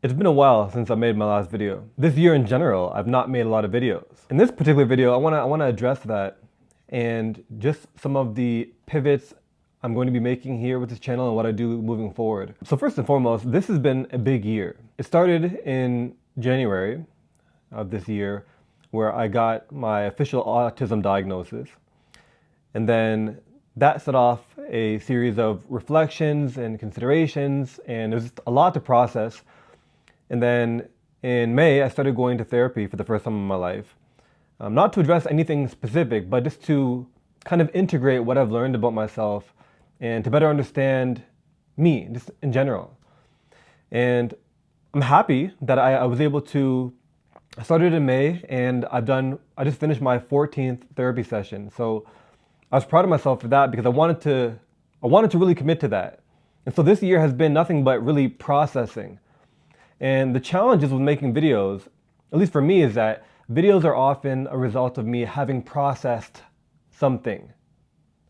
It's been a while since I made my last video. This year in general, I've not made a lot of videos. In this particular video, I wanna address that and just some of the pivots I'm going to be making here with this channel and what I do moving forward. So first and foremost, this has been a big year. It started in January of this year where I got my official autism diagnosis. And then that set off a series of reflections and considerations, and it was just a lot to process. And then in May, I started going to therapy for the first time in my life. Not to address anything specific, but just to kind of integrate what I've learned about myself and to better understand me, just in general. And I'm happy that I was able to, I started in May and I just finished my 14th therapy session. So I was proud of myself for that because I wanted to really commit to that. And so this year has been nothing but really processing. And the challenges with making videos, at least for me, is that videos are often a result of me having processed something.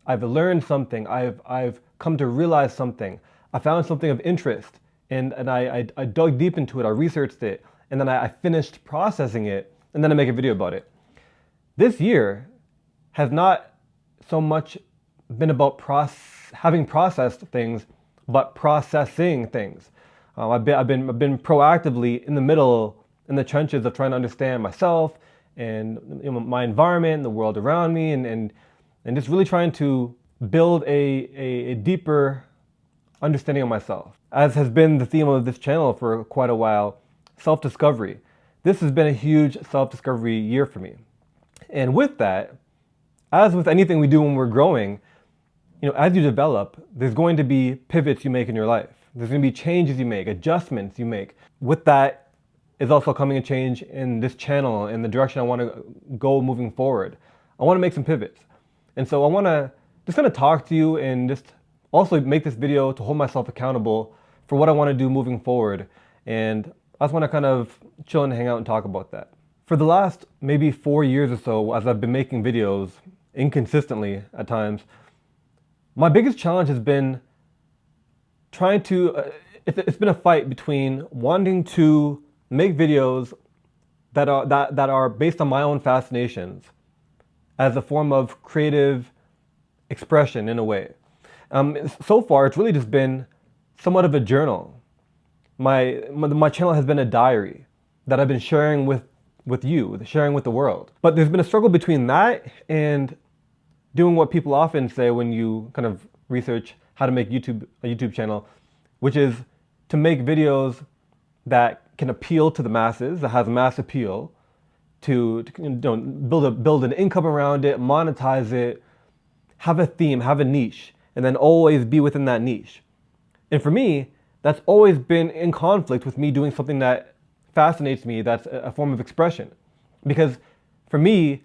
I've learned something, I've come to realize something, I found something of interest, and I dug deep into it, I researched it, and then I finished processing it, and then I make a video about it. This year has not so much been about having processed things, but processing things. I've been proactively in the middle, in the trenches of trying to understand myself and my environment, the world around me, and just really trying to build a deeper understanding of myself. As has been the theme of this channel for quite a while, self-discovery. This has been a huge self-discovery year for me. And with that, as with anything we do when we're growing, as you develop, there's going to be pivots you make in your life. There's going to be changes you make, adjustments you make. With that is also coming a change in this channel and the direction I want to go moving forward. I want to make some pivots. And so I want to just kind of talk to you and just also make this video to hold myself accountable for what I want to do moving forward. And I just want to kind of chill and hang out and talk about that. For the last maybe 4 years or so, as I've been making videos inconsistently at times, my biggest challenge has been trying to, it's been a fight between wanting to make videos that are based on my own fascinations as a form of creative expression in a way. So far, it's really just been somewhat of a journal. My channel has been a diary that I've been sharing with you, sharing with the world. But there's been a struggle between that and doing what people often say when you kind of research how to make a YouTube channel, which is to make videos that can appeal to the masses, that has mass appeal, to build an income around it, monetize it, have a theme, have a niche, and then always be within that niche. And for me, that's always been in conflict with me doing something that fascinates me, that's a form of expression. Because for me,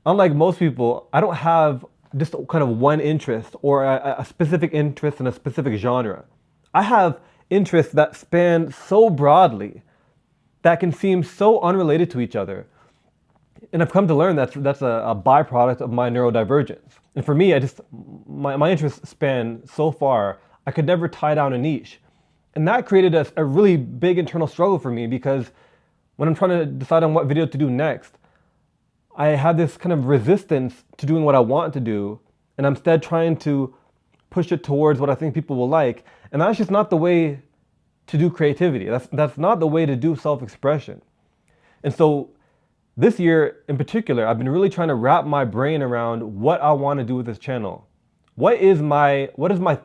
unlike most people, I don't have just kind of one interest or a specific interest in a specific genre. I have interests that span so broadly that can seem so unrelated to each other. And I've come to learn that's a byproduct of my neurodivergence. And for me, my interests span so far, I could never tie down a niche. And that created a really big internal struggle for me because when I'm trying to decide on what video to do next, I had this kind of resistance to doing what I want to do, and I'm instead trying to push it towards what I think people will like. And that's just not the way to do creativity. That's not the way to do self-expression. And so this year in particular, I've been really trying to wrap my brain around what I want to do with this channel. What is my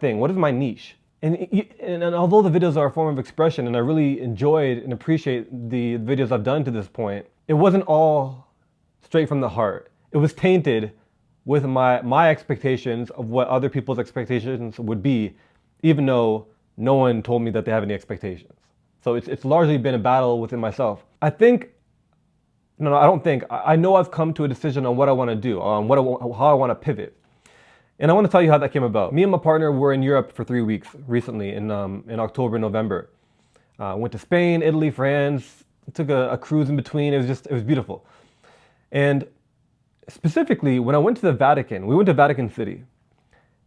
thing? What is my niche? And although the videos are a form of expression and I really enjoyed and appreciate the videos I've done to this point, it wasn't all straight from the heart. It was tainted with my expectations of what other people's expectations would be, even though no one told me that they have any expectations. So it's largely been a battle within myself. I know I've come to a decision on what I want to do, on how I want to pivot. And I want to tell you how that came about. Me and my partner were in Europe for 3 weeks recently in October, November. Went to Spain, Italy, France, took a cruise in between. It was beautiful. And specifically, when I went to the Vatican, we went to Vatican City.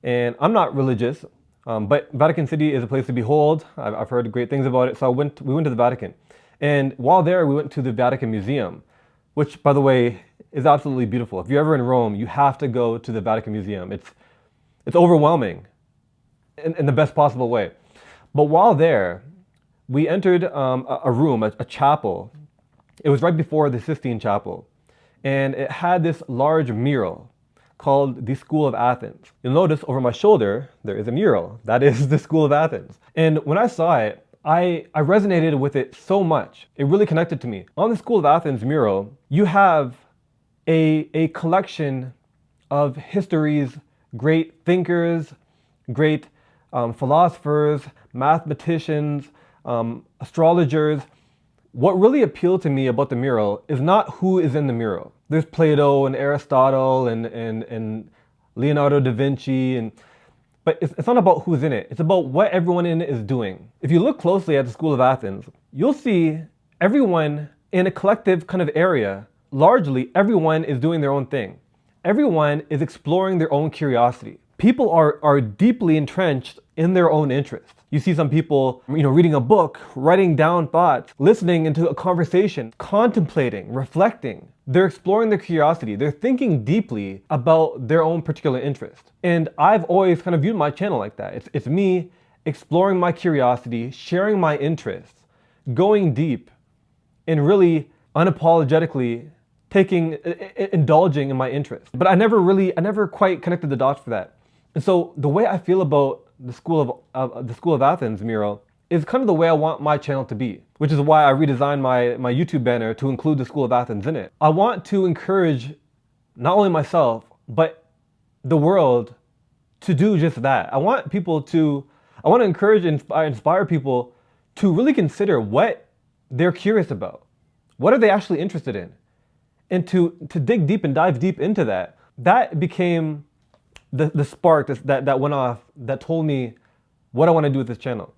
And I'm not religious. But Vatican City is a place to behold. I've heard great things about it. So we went to the Vatican. And while there, we went to the Vatican Museum, which, by the way, is absolutely beautiful. If you're ever in Rome, you have to go to the Vatican Museum. It's overwhelming in the best possible way. But while there, we entered a room, a chapel. It was right before the Sistine Chapel. And it had this large mural called the School of Athens. You'll notice over my shoulder, there is a mural. That is the School of Athens. And when I saw it, I resonated with it so much. It really connected to me. On the School of Athens mural, you have a collection of history's great thinkers, great philosophers, mathematicians, astrologers. What really appealed to me about the mural is not who is in the mural. There's Plato and Aristotle and Leonardo da Vinci, but it's not about who's in it. It's about what everyone in it is doing. If you look closely at the School of Athens, you'll see everyone in a collective kind of area. Largely, everyone is doing their own thing. Everyone is exploring their own curiosity. People are deeply entrenched in their own interests. You see some people, reading a book, writing down thoughts, listening into a conversation, contemplating, reflecting. They're exploring their curiosity. They're thinking deeply about their own particular interest. And I've always kind of viewed my channel like that. It's me exploring my curiosity, sharing my interests, going deep, and really unapologetically indulging in my interests. But I never quite connected the dots for that. And so the way I feel about the School of Athens mural is kind of the way I want my channel to be, which is why I redesigned my YouTube banner to include the School of Athens in it. I want to encourage not only myself, but the world to do just that. I want to encourage and inspire people to really consider what they're curious about. What are they actually interested in? And to dig deep and dive deep into that. That became the spark that went off, that told me what I want to do with this channel.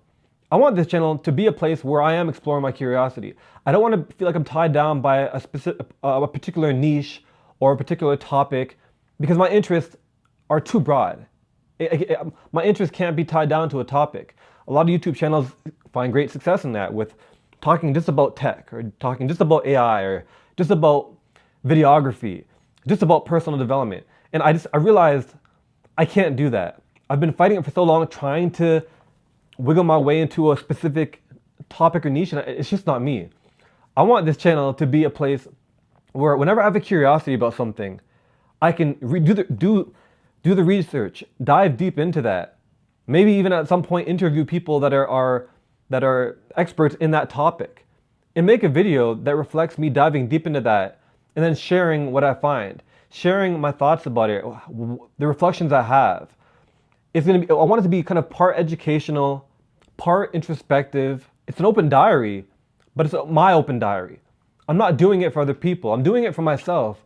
I want this channel to be a place where I am exploring my curiosity. I don't want to feel like I'm tied down by a particular niche or a particular topic, because my interests are too broad. My interest can't be tied down to a topic. A lot of YouTube channels find great success in that, with talking just about tech, or talking just about AI, or just about videography, just about personal development. And I realized I can't do that. I've been fighting it for so long, trying to wiggle my way into a specific topic or niche, and it's just not me. I want this channel to be a place where whenever I have a curiosity about something, I can do the research, dive deep into that. Maybe even at some point interview people that are experts in that topic, and make a video that reflects me diving deep into that, and then sharing what I find, sharing my thoughts about it, the reflections I have. I want it to be kind of part educational, part introspective. It's an open diary, but it's my open diary. I'm not doing it for other people. I'm doing it for myself.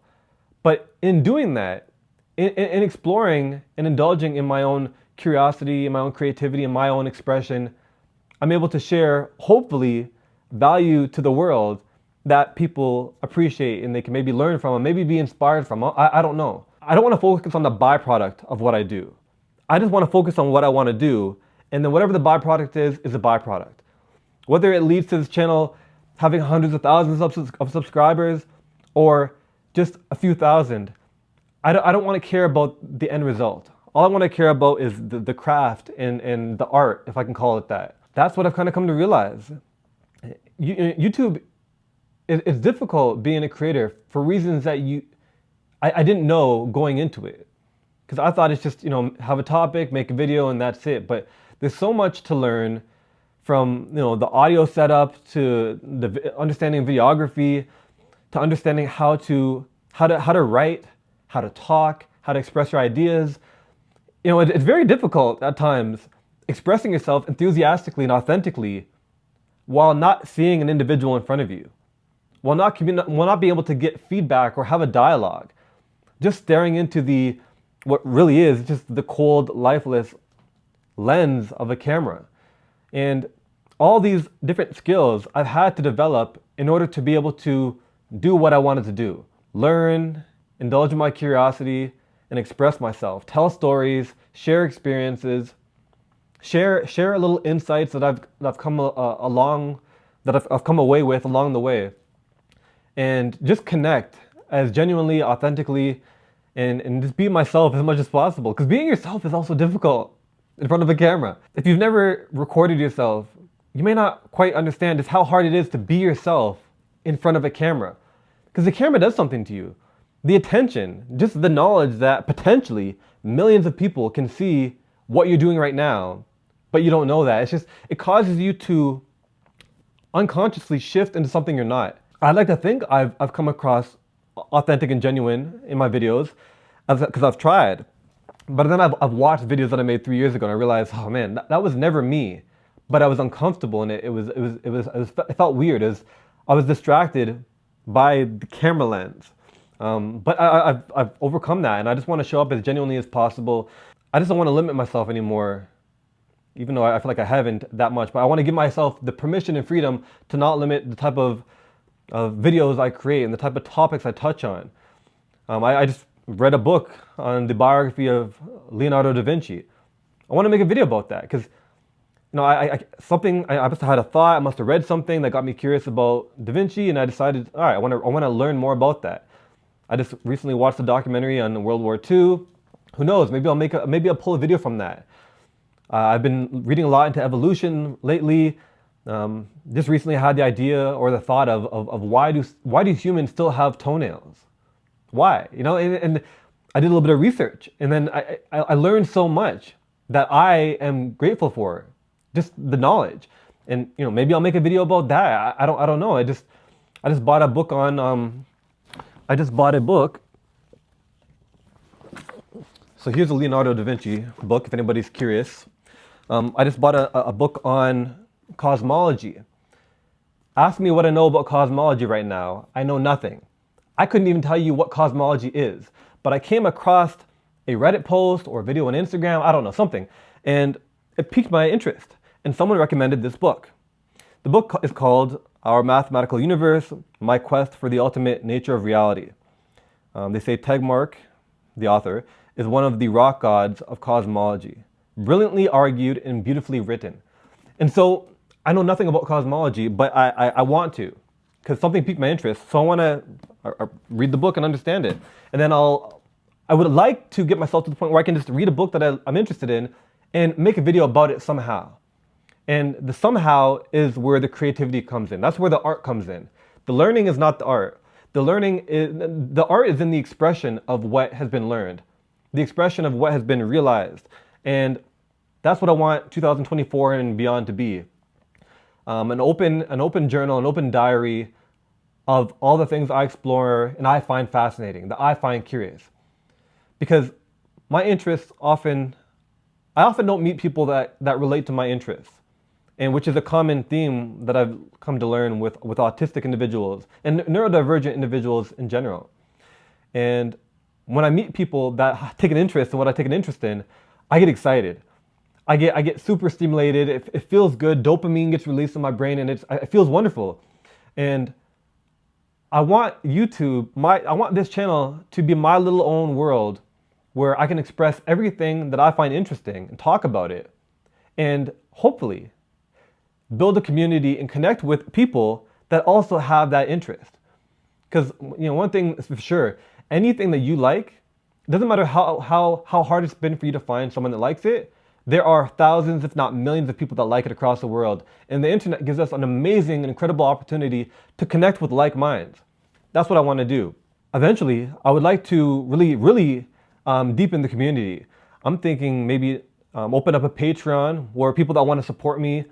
But in doing that, in exploring and indulging in my own curiosity, in my own creativity, in my own expression, I'm able to share, hopefully, value to the world that people appreciate and they can maybe learn from and maybe be inspired from. I don't know. I don't want to focus on the byproduct of what I do. I just want to focus on what I want to do, and then whatever the byproduct is a byproduct. Whether it leads to this channel having hundreds of thousands of subscribers or just a few thousand, I don't want to care about the end result. All I want to care about is the craft and the art, if I can call it that. That's what I've kind of come to realize. YouTube, it's difficult being a creator for reasons that I didn't know going into it. Because I thought it's just, have a topic, make a video, and that's it. But there's so much to learn, from the audio setup to the understanding videography, to understanding how to write, how to talk, how to express your ideas. It's very difficult at times expressing yourself enthusiastically and authentically while not seeing an individual in front of you, while not being able to get feedback or have a dialogue, just staring into what really is just the cold, lifeless lens of a camera. And all these different skills I've had to develop in order to be able to do what I wanted to do. Learn, indulge in my curiosity, and express myself. Tell stories, share experiences. share a little insights that I've come along, that I've come away with along the way, and just connect as genuinely, authentically, and just be myself as much as possible. Because being yourself is also difficult in front of a camera. If you've never recorded yourself, you may not quite understand just how hard it is to be yourself in front of a camera. Because the camera does something to you. The attention, just the knowledge that potentially millions of people can see what you're doing right now, but you don't know that. It causes you to unconsciously shift into something you're not. I like to think I've come across authentic and genuine in my videos because I've tried. But then I've watched videos that I made 3 years ago and I realized, oh man, that was never me. But I was uncomfortable and it felt weird as I was distracted by the camera lens. But I've overcome that, and I just want to show up as genuinely as possible. I just don't want to limit myself anymore, even though I feel like I haven't that much. But I want to give myself the permission and freedom to not limit the type of videos I create and the type of topics I touch on. I just read a book on the biography of Leonardo da Vinci. I want to make a video about that because I must have had a thought. I must have read something that got me curious about Da Vinci, and I decided, all right, I want to learn more about that. I just recently watched a documentary on World War II. Who knows? Maybe I'll pull a video from that. I've been reading a lot into evolution lately. Just recently, I had the idea or the thought of why do humans still have toenails? Why? And I did a little bit of research, and then I learned so much that I am grateful for. Just the knowledge, and maybe I'll make a video about that. I don't know. I just bought a book on. I just bought a book. So here's a Leonardo da Vinci book, if anybody's curious. I just bought a book on cosmology. Ask me what I know about cosmology right now. I know nothing. I couldn't even tell you what cosmology is, but I came across a Reddit post or a video on Instagram, I don't know, something, and it piqued my interest, and someone recommended this book. The book is called Our Mathematical Universe, My Quest for the Ultimate Nature of Reality. They say Tegmark, the author, is one of the rock gods of cosmology. Brilliantly argued and beautifully written. And so I know nothing about cosmology, but I want to, because something piqued my interest. So I want to read the book and understand it. And then I would like to get myself to the point where I can just read a book that I'm interested in and make a video about it somehow. And the somehow is where the creativity comes in. That's where the art comes in. The learning is not the art. The art is in the expression of what has been learned, the expression of what has been realized. And that's what I want 2024 and beyond to be. An open journal, an open diary of all the things I explore and I find fascinating, that I find curious. Because my interests I often don't meet people that relate to my interests. And which is a common theme that I've come to learn with autistic individuals and neurodivergent individuals in general. And when I meet people that take an interest in what I take an interest in, I get excited. I get super stimulated. It feels good. Dopamine gets released in my brain, and it feels wonderful. And I want I want this channel to be my little own world where I can express everything that I find interesting and talk about it. And hopefully build a community and connect with people that also have that interest. Because one thing is for sure, anything that you like, it doesn't matter how hard it's been for you to find someone that likes it, there are thousands, if not millions of people that like it across the world. And the internet gives us an amazing and incredible opportunity to connect with like minds. That's what I want to do. Eventually, I would like to really deepen the community. I'm thinking maybe open up a Patreon where people that want to support me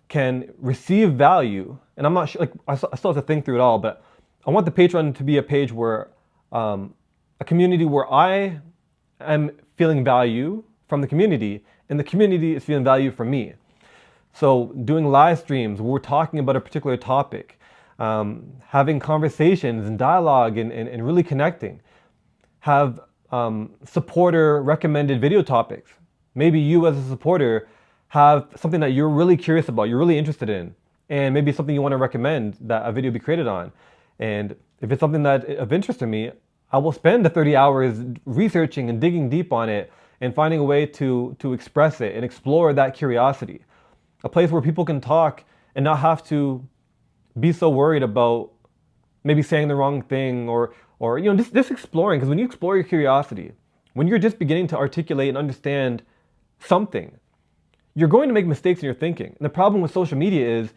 can receive value. And I'm not sure, I still have to think through it all, but I want the Patreon to be a page where, a community where I am feeling value from the community and the community is feeling value from me. So doing live streams where we're talking about a particular topic, having conversations and dialogue and really connecting. Have supporter recommended video topics. Maybe you as a supporter have something that you're really curious about, you're really interested in, and maybe something you want to recommend that a video be created on. And if it's something that of interest to me, I will spend the 30 hours researching and digging deep on it and finding a way to express it and explore that curiosity. A place where people can talk and not have to be so worried about maybe saying the wrong thing, or just exploring. Because when you explore your curiosity, when you're just beginning to articulate and understand something, you're going to make mistakes in your thinking. And the problem with social media is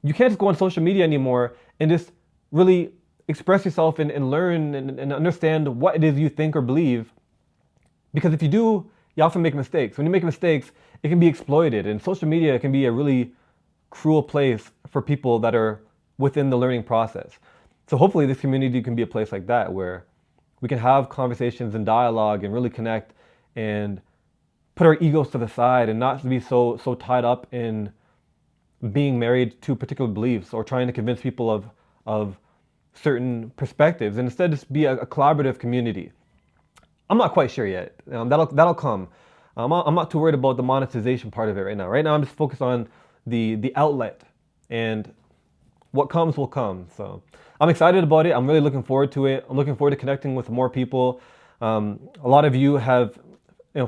you can't just go on social media anymore and just really express yourself and learn and understand what it is you think or believe. Because if you do, you often make mistakes. When you make mistakes, it can be exploited. And social media can be a really cruel place for people that are within the learning process. So hopefully this community can be a place like that, where we can have conversations and dialogue and really connect and put our egos to the side and not be so tied up in being married to particular beliefs or trying to convince people of certain perspectives, and instead just be a collaborative community. I'm not quite sure yet. That'll come. I'm not too worried about the monetization part of it right now. Right now I'm just focused on the outlet, and what comes will come. So I'm excited about it. I'm really looking forward to it. I'm looking forward to connecting with more people. A lot of you have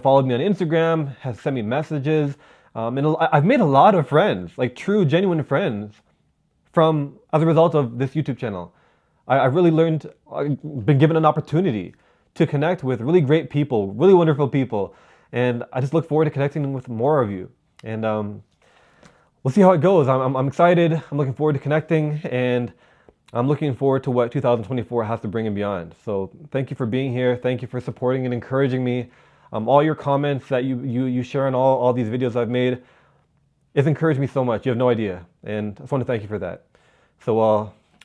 followed me on Instagram, have sent me messages, and I've made a lot of friends, like true, genuine friends, as a result of this YouTube channel. I've really learned, I've been given an opportunity to connect with really great people, really wonderful people, and I just look forward to connecting with more of you. And we'll see how it goes. I'm excited. I'm looking forward to connecting, and I'm looking forward to what 2024 has to bring and beyond. So thank you for being here. Thank you for supporting and encouraging me. All your comments that you share on all these videos I've made, it's encouraged me so much. You have no idea. And I just want to thank you for that. So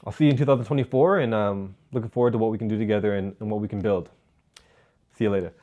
I'll see you in 2024, and looking forward to what we can do together and what we can build. See you later.